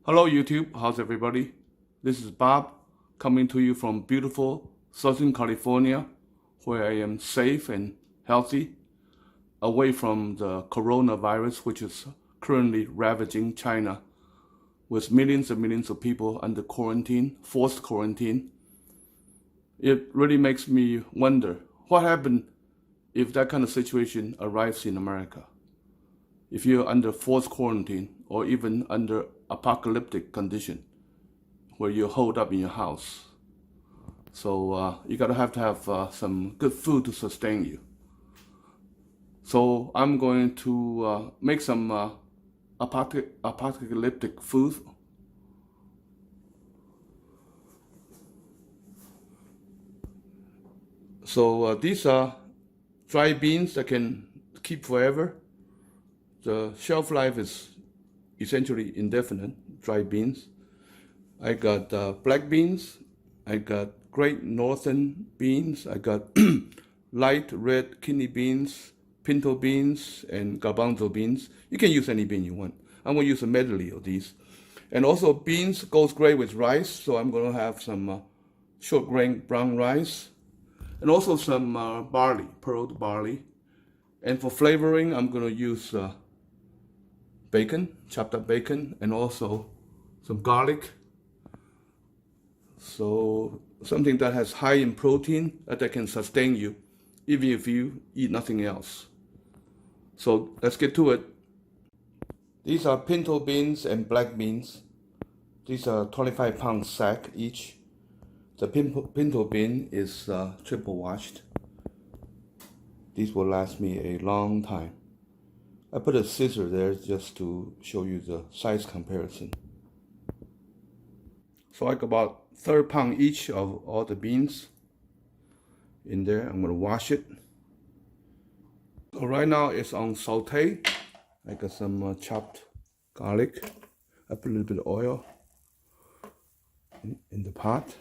Hello YouTube, how's everybody? This is Bob coming to you from beautiful Southern California, where I am safe and healthy, away from the coronavirus, which is currently ravaging China with millions and millions of people under quarantine, forced quarantine. It really makes me wonder what happened if that kind of situation arrives in America. If you're under forced quarantine or even under apocalyptic condition where you're holed up in your house. So you gotta have to have some good food to sustain you. So I'm going to make some apocalyptic food. So these are dry beans that can keep forever. The shelf life is essentially indefinite, dry beans. I got black beans, I got great northern beans, I got light red kidney beans, pinto beans, and garbanzo beans. You can use any bean you want. I'm gonna use a medley of these. And also beans goes great with rice, so I'm gonna have some short grain brown rice, and also some barley, pearled barley. And for flavoring, I'm gonna use bacon, chopped up bacon, and also some garlic. So something that has high in protein that can sustain you even if you eat nothing else. So let's get to it. These are pinto beans and black beans. These are 25-pound sack each. The pinto bean is triple washed. These will last me a long time. I put a scissor there just to show you the size comparison. So like about 1/3 pound each of all the beans in there. I'm gonna wash it. So right now it's on saute. I got some chopped garlic. I put a little bit of oil in the pot.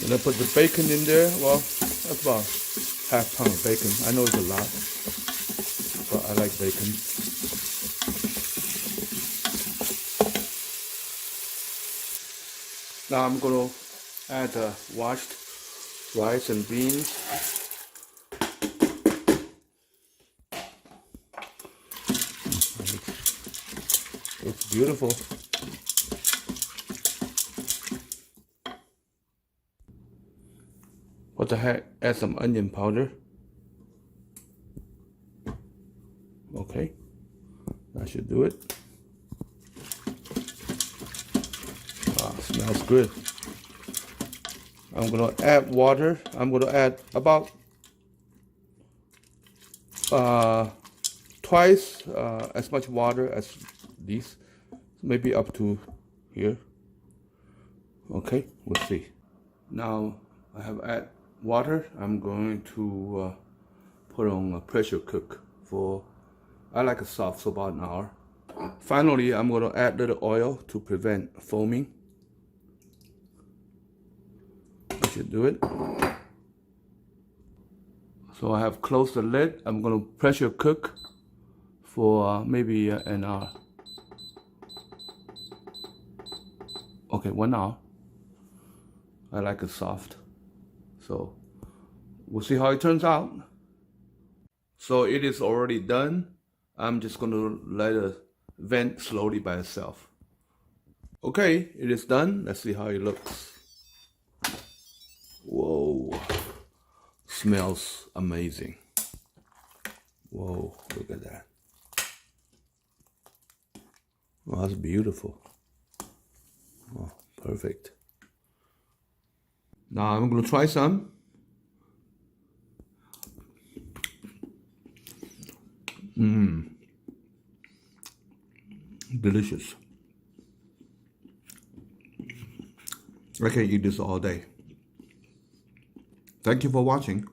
And I put the bacon in there. Well, that's about 1/2 pound of bacon. I know it's a lot, but I like bacon. Now I'm gonna add washed rice and beans. It's beautiful. What the heck? Add some onion powder. Okay, that should do it. Ah, smells good. I'm gonna add water. I'm gonna add about twice as much water as these, maybe up to here. Okay, we'll see. Now I have added water. I'm going to put on a pressure cook for, I like it soft, so about an hour. Finally, I'm going to add a little oil to prevent foaming. I should do it. So I have closed the lid. I'm going to pressure cook for maybe an hour. Okay, 1 hour. I like it soft. So we'll see how it turns out. So it is already done. I'm just going to let it vent slowly by itself. Okay, it is done. Let's see how it looks. Whoa, smells amazing. Whoa, look at that. Oh, that's beautiful. Oh, perfect. Now I'm going to try some. Delicious. I can eat this all day. Thank you for watching.